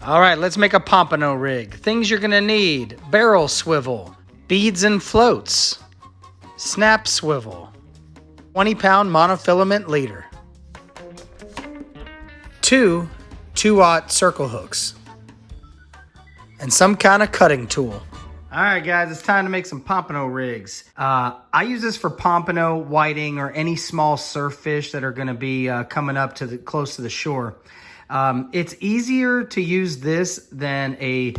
All right, let's make a Pompano rig. Things you're gonna need: barrel swivel, beads and floats, snap swivel, 20-pound monofilament leader, two 2-aught circle hooks, and some kind of cutting tool. All right, guys, it's time to make some Pompano rigs. I use this for pompano, whiting, or any small surf fish that are gonna be coming up to close to the shore. It's easier to use this than a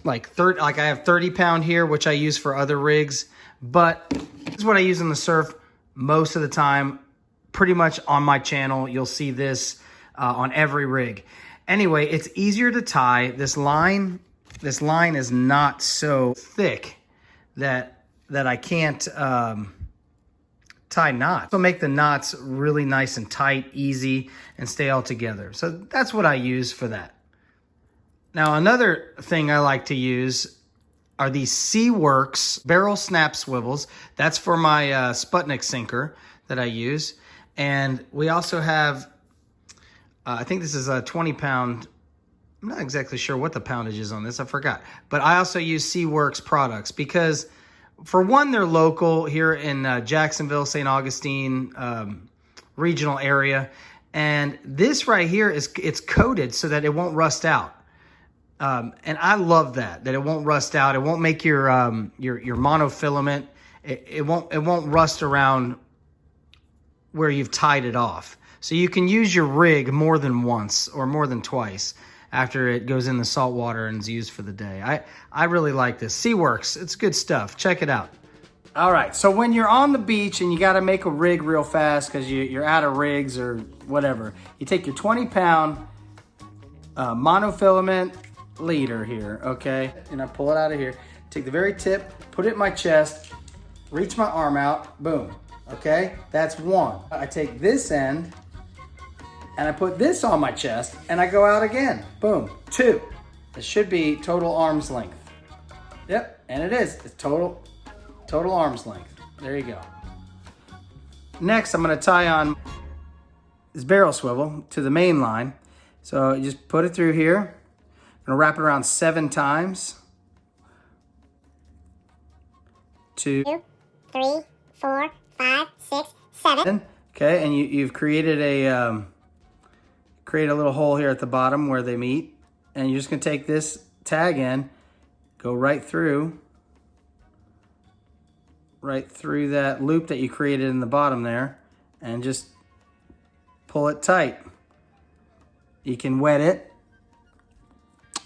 I have 30-pound here, which I use for other rigs, but this is what I use in the surf most of the time. Pretty much on my channel, you'll see this on every rig. Anyway, it's easier to tie. This line is not so thick that I can't tie knots. So make the knots really nice and tight, easy, and stay all together. So that's what I use for that. Now, another thing I like to use are these SeaWorks barrel snap swivels. That's for my Sputnik Sinker that I use. And we also have, I think this is a 20-pound. I'm not exactly sure what the poundage is on this. I forgot. But I also use SeaWorks products because, for one, they're local here in Jacksonville, St. Augustine regional area. And this right here it's coated so that it won't rust out. And I love that it won't rust out. It won't make your monofilament. It won't rust around where you've tied it off. So you can use your rig more than once or more than twice after it goes in the salt water and is used for the day. I really like this. SeaWorks, it's good stuff. Check it out. All right, so when you're on the beach and you got to make a rig real fast because you're out of rigs or whatever, you take your 20-pound monofilament leader here, okay? And I pull it out of here. Take the very tip, put it in my chest, reach my arm out, boom, okay? That's one. I take this end and I put this on my chest and I go out again, boom, two. It should be total arm's length. Yep, and it is. It's total arm's length. There you go. Next, I'm gonna tie on this barrel swivel to the main line. So you just put it through here. I'm gonna wrap it around 7 times. 2, 3, 4, 5, 6, 7. Okay, and you've created a little hole here at the bottom where they meet. And you're just gonna take this tag in, go right through that loop that you created in the bottom there, and just pull it tight. You can wet it,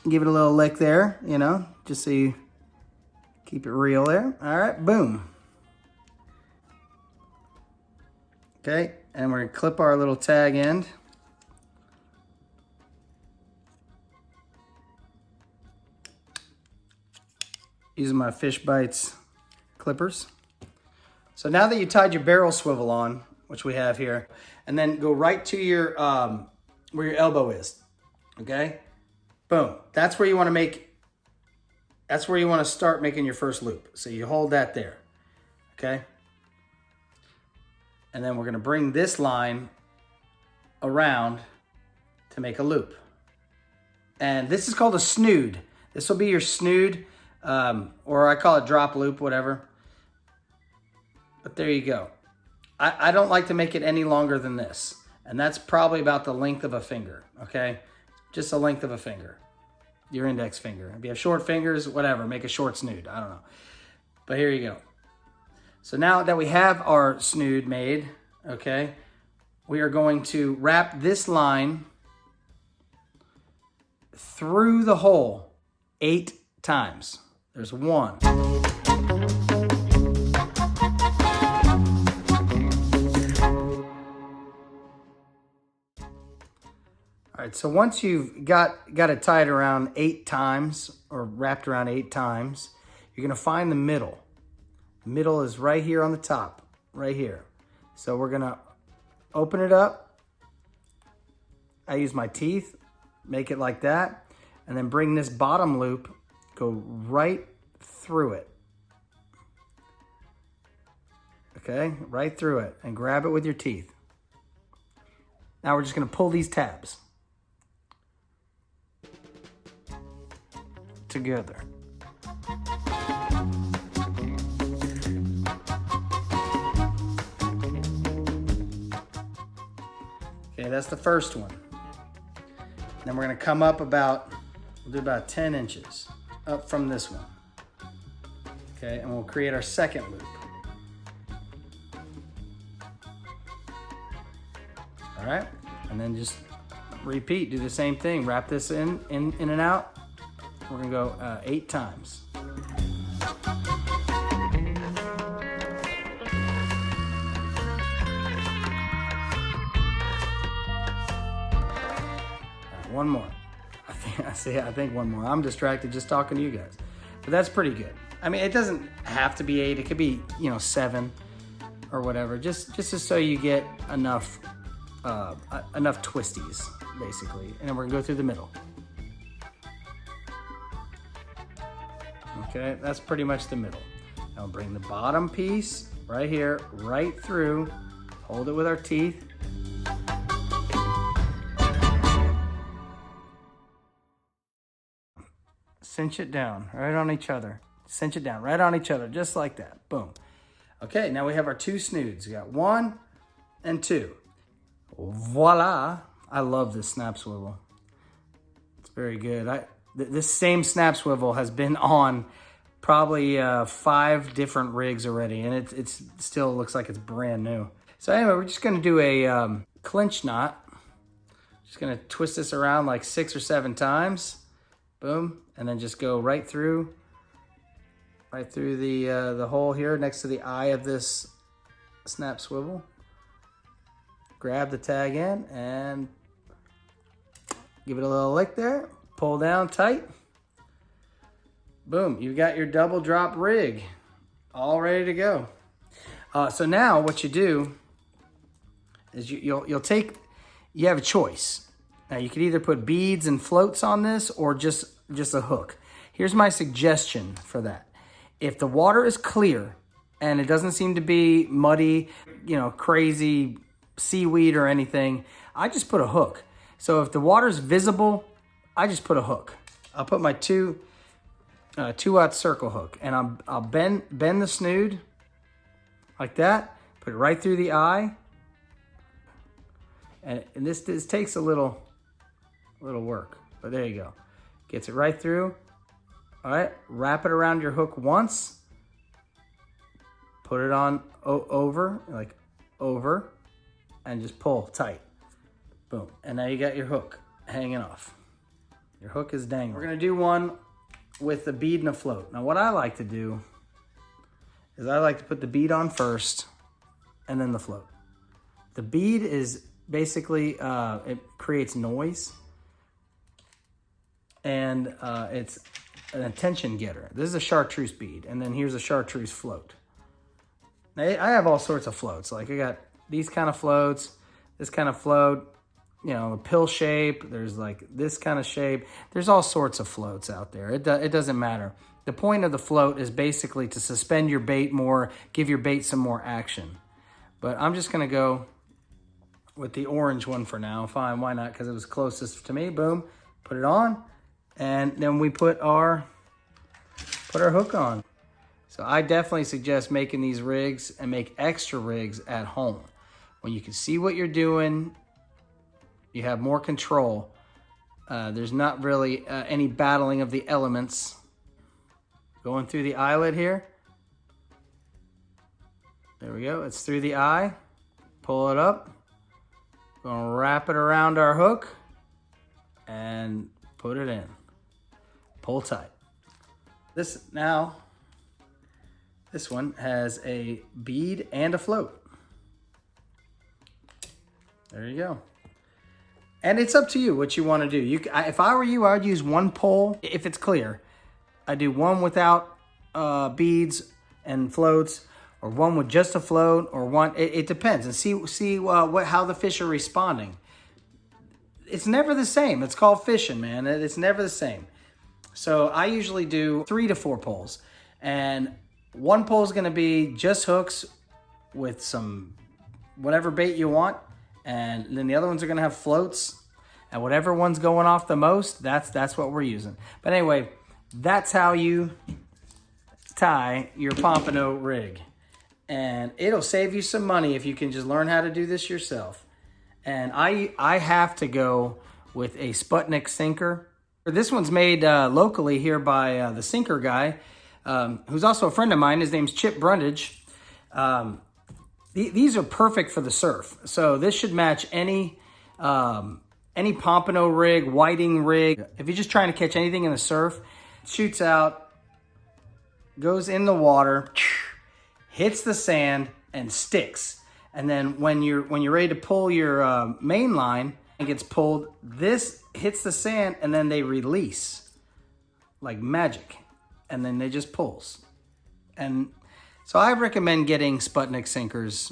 give it a little lick there, you know, just so you keep it real there. All right, boom. Okay, and we're gonna clip our little tag end. Using my Fish Bites clippers. So now that you tied your barrel swivel on, which we have here, and then go right to your where your elbow is, okay? Boom. That's where you want to start making your first loop. So you hold that there, okay? And then we're gonna bring this line around to make a loop. And this is called a snood. This will be your snood, or I call it drop loop, whatever. But there you go. I don't like to make it any longer than this. And that's probably about the length of a finger, okay? Just the length of a finger, your index finger. If you have short fingers, whatever, make a short snood, I don't know. But here you go. So now that we have our snood made, okay, we are going to wrap this line through the hole 8 times. There's 1. All right, so once you've got it tied around 8 times or wrapped around 8 times, you're gonna find the middle. The middle is right here on the top, right here. So we're gonna open it up. I use my teeth, make it like that, and then bring this bottom loop, go right through it. Okay, right through it, and grab it with your teeth. Now we're just gonna pull these tabs. together. Okay, that's the first one. Then we're gonna come up about, we'll do about 10 inches up from this one. Okay, and we'll create our second loop. All right, and then just repeat, do the same thing. Wrap this in and out. We're gonna go 8 times. One more. I think one more. I'm distracted just talking to you guys. But that's pretty good. I mean, it doesn't have to be 8. It could be, 7 or whatever. Just so you get enough twisties, basically. And then we're gonna go through the middle. Okay, that's pretty much the middle. Now we'll bring the bottom piece right here, right through. Hold it with our teeth. Cinch it down right on each other. Cinch it down right on each other, just like that. Boom. Okay, now we have our 2 snoods. We got 1 and 2. Voila. I love this snap swivel. It's very good. This same snap swivel has been on probably 5 different rigs already, and it still looks like it's brand new. So anyway, we're just gonna do a clinch knot. Just gonna twist this around like 6 or 7 times. Boom, and then just go right through the hole here next to the eye of this snap swivel. Grab the tag in and give it a little lick there. Pull down tight. Boom, you've got your double drop rig all ready to go. So now what you do is you have a choice. Now you could either put beads and floats on this or just a hook. Here's my suggestion for that. If the water is clear and it doesn't seem to be muddy, crazy seaweed or anything, I just put a hook. So if the water's visible, I just put a hook. I'll put my 2-aught circle hook, and I'll bend the snood like that, put it right through the eye. And this takes a little work, but there you go. Gets it right through. All right, wrap it around your hook once. Put it on over, and just pull tight. Boom, and now you got your hook hanging off. Your hook is dangling. We're gonna do one with the bead and a float. Now what I like to do is I like to put the bead on first and then the float. The bead is basically, it creates noise, and it's an attention getter. This is a chartreuse bead, and then here's a chartreuse float. Now, I have all sorts of floats. Like I got these kind of floats, this kind of float, a pill shape. There's like this kind of shape. There's all sorts of floats out there. It doesn't matter. The point of the float is basically to suspend your bait more, give your bait some more action. But I'm just gonna go with the orange one for now. Fine, why not? Because it was closest to me. Boom, put it on, and then we put our hook on. So I definitely suggest making these rigs and make extra rigs at home. When you can see what you're doing, you have more control. There's not really any battling of the elements. Going through the eyelet here. There we go, it's through the eye. Pull it up. Gonna wrap it around our hook and put it in. Pull tight. This one has a bead and a float. There you go. And it's up to you what you want to do. If I were you, I would use one pole if it's clear. I do one without beads and floats, or one with just a float, or one. It depends, and see how the fish are responding. It's never the same. It's called fishing, man. It's never the same. So I usually do 3 to 4 poles, and one pole is going to be just hooks with some whatever bait you want, and then the other ones are going to have floats, and whatever one's going off the most, that's what we're using. But anyway, That's how you tie your Pompano rig. And it'll save you some money if you can just learn how to do this yourself. And I have to go with a Sputnik Sinker. This one's made locally here by the Sinker guy, who's also a friend of mine. His name's Chip Brundage. These are perfect for the surf. So this should match any Pompano rig, whiting rig. If you're just trying to catch anything in the surf, it shoots out, goes in the water, hits the sand, and sticks. And then when you're ready to pull your main line, it gets pulled. This hits the sand, and then they release like magic, and then they just pulls. And so I recommend getting Sputnik sinkers.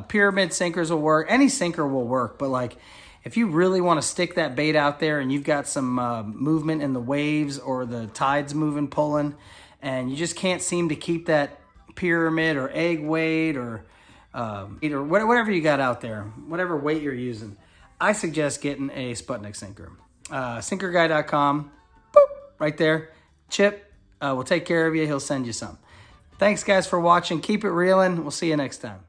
Pyramid sinkers will work. Any sinker will work, but like if you really want to stick that bait out there and you've got some movement in the waves or the tides moving, pulling, and you just can't seem to keep that pyramid or egg weight or whatever you got out there, whatever weight you're using, I suggest getting a Sputnik Sinker. Sinkerguy.com, boop, right there. Chip will take care of you. He'll send you some. Thanks, guys, for watching. Keep it reeling. We'll see you next time.